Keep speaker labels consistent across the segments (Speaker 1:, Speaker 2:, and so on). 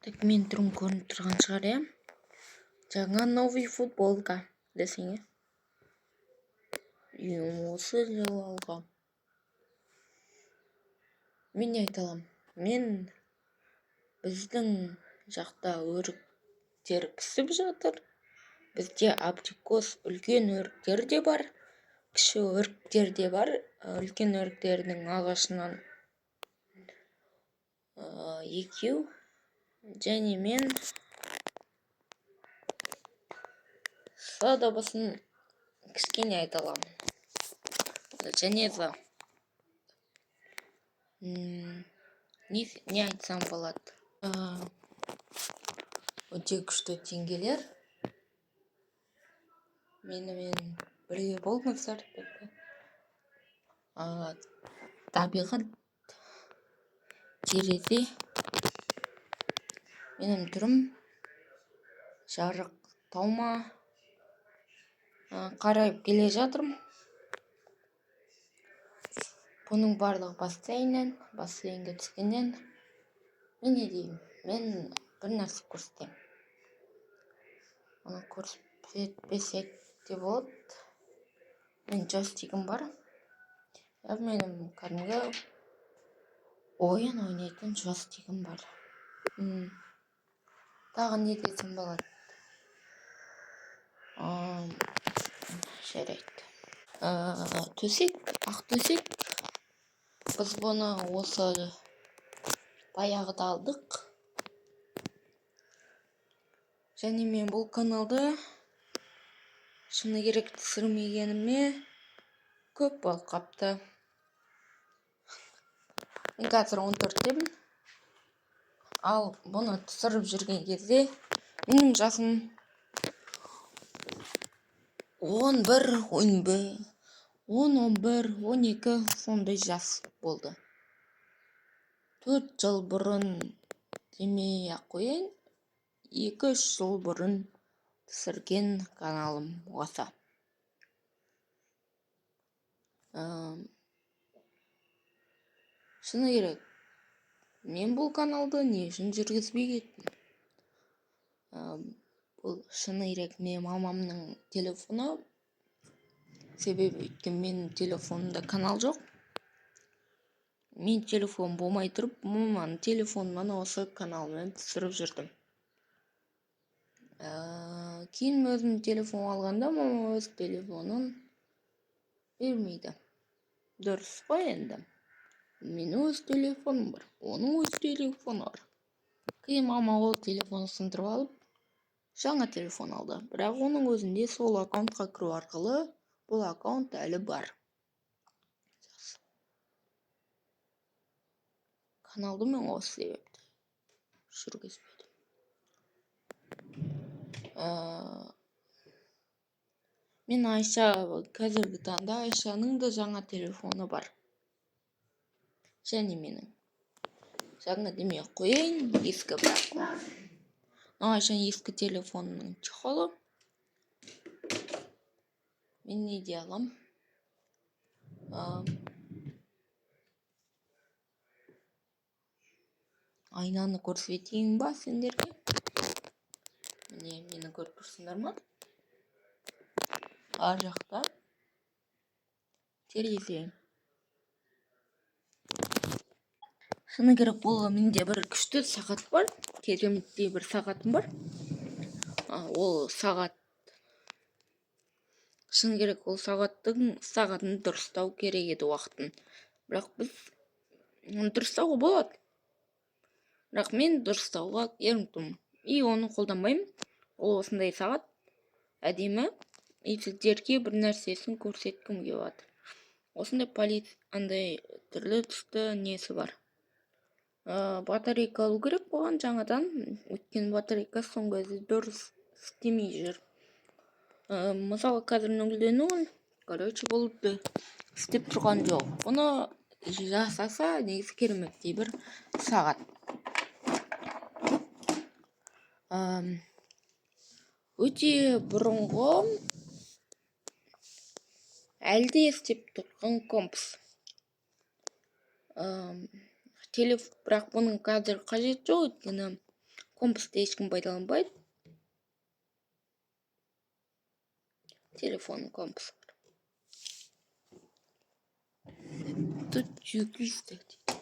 Speaker 1: Так мен түрім көрініп тұрған шығар, иә? Жаңа новый футболка десең, осы жылы алғам. Мен не айта алам? Мен біздің жақта өріктер пісіп жатыр. Бізде абрикос үлкен өріктер де бар, кіші өріктер де бар. Үлкен өріктердің ағашынан екеу. Және мен садабасын кішкене айта аламын. Және за не айтсам болады? Өте күшті теңгелер. Менімен бірге болыңыздар. Табиғат терезе. Менің түрім жарық таума қарайып келе жатырмын. Бұның барлығы бассейнге түскеннен. Мен не деймін? Мен бір нәрсе көрсетемін. Оны көрсетпесек те болады. Мен джойстигім бар. Менің кәдімгі ойын ойнайтын джойстигім бар. Тағы не десем болады? Жарайды. Төсек, ақ төсек. Біз бұны осы баяғыда алдық. Және мен бұл каналды шыны керек түсірмегеніме көп болып қапты. Мен қазір 14-темін. Ал бұны түсіріп жүрген кезде менің жасым 10, 11, 12 сондай жас болды. 4 жыл бұрын демей-ақ қояйын, 2-3 жыл бұрын түсірген каналым осы. Шыны керек, мен бұл каналды не үшін жүргізбей кеттім? Бұл шыны керек мен мамамның телефоны. Себебі өйткені менің телефонымда канал жоқ. Мен телефон болмай тұрып, маманың телефонынан осы каналмен түсіріп жүрдім. Кейін өзім телефон алғанда, мама өз телефонын бермейді. Дұрыс қой енді. Менің өз телефоным бар, оның өз телефоны бар. Кейін мама ол телефонын сындырып алып, жаңа телефон алды. Бірақ оның өзінде сол аккаунтқа кіру арқылы бұл аккаунт әлі бар. Каналды мен осы себепті жүргізбедім. Мен Айша, қазіргі таңда Айшаның да жаңа телефоны бар. Және менің. Жаңа демей қойын, ескі бірақ. Айшаның ескі телефонының чехолы. Мен не де алам? Айнаны көрсетейін ба сендерге? Мені көріп тұрсыңдар ма? Ар жақта терезе. Шыны керек, бұл менде бір күшті сағат бар. Кереметтей бір сағатым бар. Ол сағат. Шыны керек, ол сағатын дұрыстау керек еді уақытын. Бірақ біз дұрыстауға болады. Бірақ мен дұрыстауға ерінтім. Оны қолданбаймын. Ол осындай сағат әдемі. Сіздерге бір нәрсесін көрсеткім келіп жатыр. Осындай андай түрлі түсті несі бар. Батарейка алу керек болған жаңадан. Өткен батарейка соңғы кезде дұрыс істемей жүр. Мысалы қазір 0.0. Бұл істеп тұрған жоқ. Бұны жасаса негізі кереметтей бір сағат. Өте бұрынғы әлде істеп тұрған компас. Бірақ бұның қазір қажет жоқ, өйткені Компасты ешкім пайдаланбайды. Телефон компас бар. Тут жүгірістер дейді.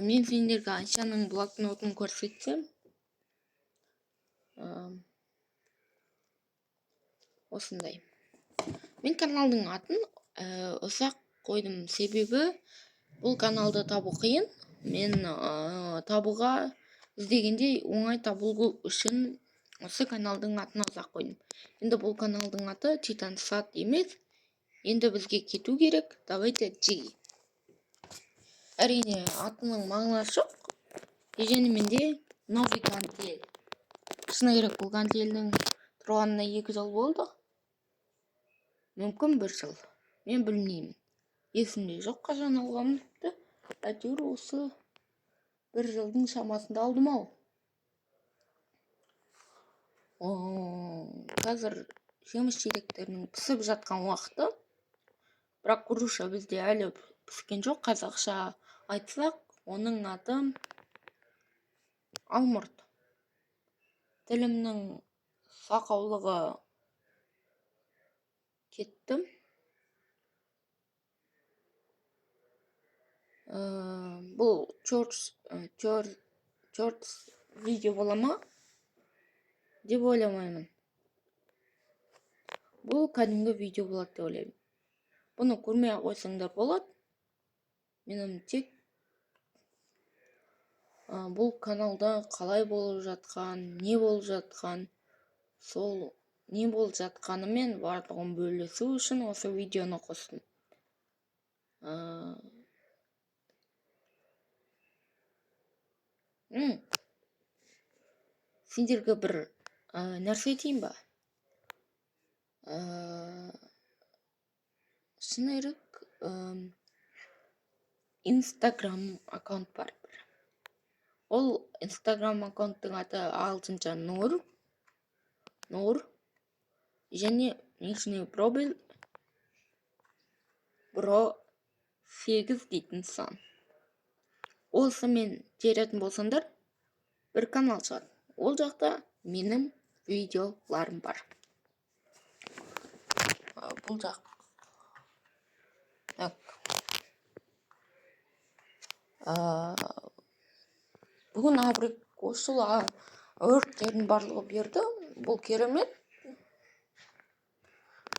Speaker 1: Мен сендерге Айшаның блокнотын көрсетсем. Осындай. Мен каналдың атын ұсақ қойдым, себебі бұл каналды табу қиын. Мен табуға іздегенде оңай табылу үшін осы каналдың атын ұсақ қойдым. Енді бұл каналдың аты Титан Сад емес. Енді бізге кету керек. Давайте Джи. Әрине атының мағынасы жоқ. Дегеніменде новый гантель. Шыны керек, бұл гантельдің тұрғанына 2 жыл болды. Мүмкін 1 жыл. Мен білмеймін. Есімде жоқ қашан алғанымды. Әйтеуір осы 1 жылдың шамасында алдым ау. Қазір жеміс жидектерінің пісіп жатқан уақыты. Бірақ груша бізде әлі піскен жоқ. Қазақша айтсақ, оның аты алмұрт. Тілімнің сақаулығы кетті. Бұл чорт видео бола ма? Деп ойламаймын. Бұл кәдімгі видео болады деп ойлаймын. Бұны көрмей қойсаңдар болады. Менің тек бұл каналда қалай болып жатқан, не болып жатқан, сол не болып жатқанымен барлығын бөлісу үшін осы видеоны қостым. Сендерге бір нәрсе айтайын ба? Шыны керек, Instagram аккаунт бар. Ол Instagram аккаунттың аты алтынша Нур. Және нижний пробел бро 8 дейтін сан. Осы мен теретін болсаңдар, бір канал шығады. Ол жақта менің видеоларым бар. Бұл жақ. Бүгін абрикосыл өріктердің барлығы берді. Бұл керемет.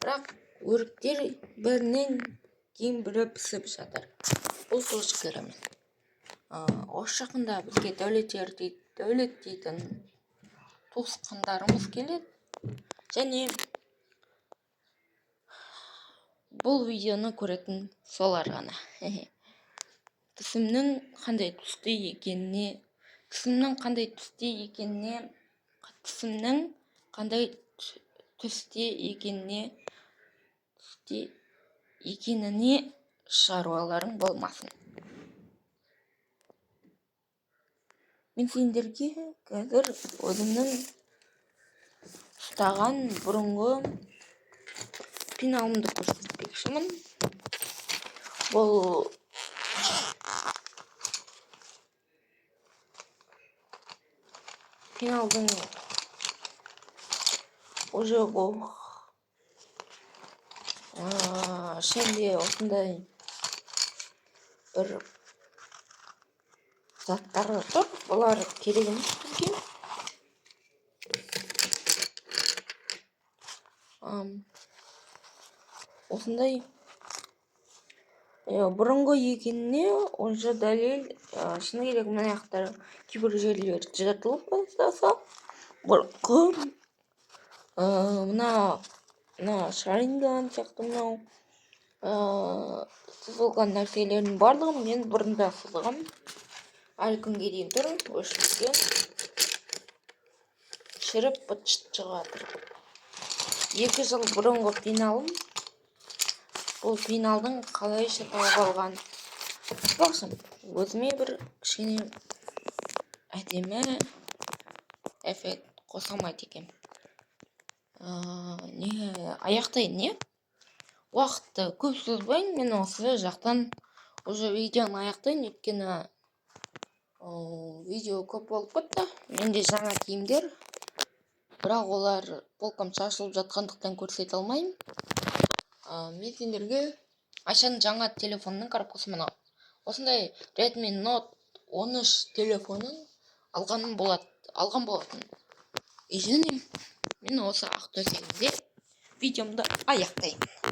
Speaker 1: Бірақ өріктер бірінен кейін бірі пісіп жатыр. Бұл тоже керемет. Осы жақында бізге дәулет дейтін туысқандарымыз келеді. Және бұл видеоны көретін солар ғана. Түсімнің қандай түсті екеніне шаруаларың болмасын. Мен сендерге қазір өзімнің ұстаған бұрынғы пеналымды көрсетпекшімін. Бұл пеналдың уже бұл ішінде осындай бір заттары тұр. Бұлар керек емес бізге. Осындай бұрынғы екеніне онша дәлел. Шыны керек, мына жақтар кейбір жерлер жыртылып бастаса, бұрынғы мына шариндан сияқты мынау сызылған нәрселердің барлығын мен бұрында сызғам. Әлі күнге дейін тұр, өшірген. Шіріп быт-шыт шығатыр. 2 жыл бұрынғы пеналым. Бұл пеналдың қалайша тауып алған. Бақшым, өзіме бір кішкене әдемі эффект қосамайды екен. Аяқтайын, не? Уақытты көп созбайын, мен осы жақтан уже видеоны аяқтайын, өйткені Видео көп болып кетті. Менде жаңа киімдер, бірақ олар полкам шашылып жатқандықтан көрсете алмаймын. Мен сендерге Айшаның жаңа телефонының коробкасы мынау. Осындай Redmi Note 13 телефонын алған болатын. Және мен осы ақтөсегінде видеомды аяқтаймын.